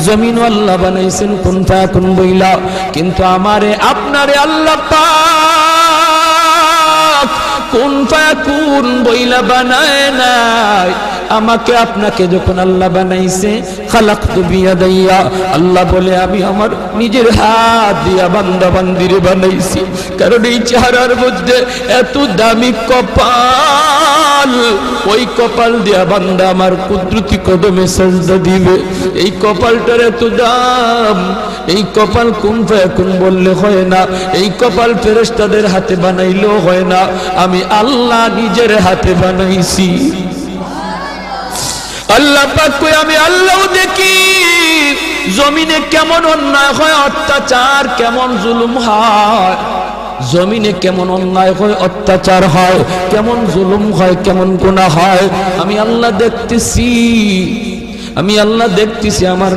জমিন আল্লাহ বানাইছেন কুন ফায়াকুন বইলা, কিন্তু আমারে আপনারে আল্লাহ পাক কুন ফায়াকুন বইলা বানায় নাই। আমাকে আপনাকে যখন আল্লাহ বানাইছে, খালাকতু বিয়াদাইয়া, আল্লাহ বলে আমি আমার নিজের হাত দিয়া বান্দা বান্দিরে বানাইছি। কারণ এই চেহারার মধ্যে এত দামি কপাল, ওই কপাল দিয়া বান্দা আমার কুদরতি কদমে সাজদা দিবে। এই কপালটার এত দাম। এই কপাল কুন ফায়াকুন বললে হয় না, এই কপাল ফেরেশতাদের হাতে বানাইলেও হয় না, আমি আল্লাহ নিজের হাতে বানাইছি। আল্লাহ পাক কই আমি আল্লাহও দেখি জমিনে কেমন অন্যায় হয়, অত্যাচার কেমন জুলুম হয়, জমিনে কেমন অন্যায় হয়, অত্যাচার হয়, কেমন জুলুম হয়, কেমন গুনাহ হয়, আমি আল্লাহ দেখতেছি, আমি আল্লাহ দেখতেছি। আমার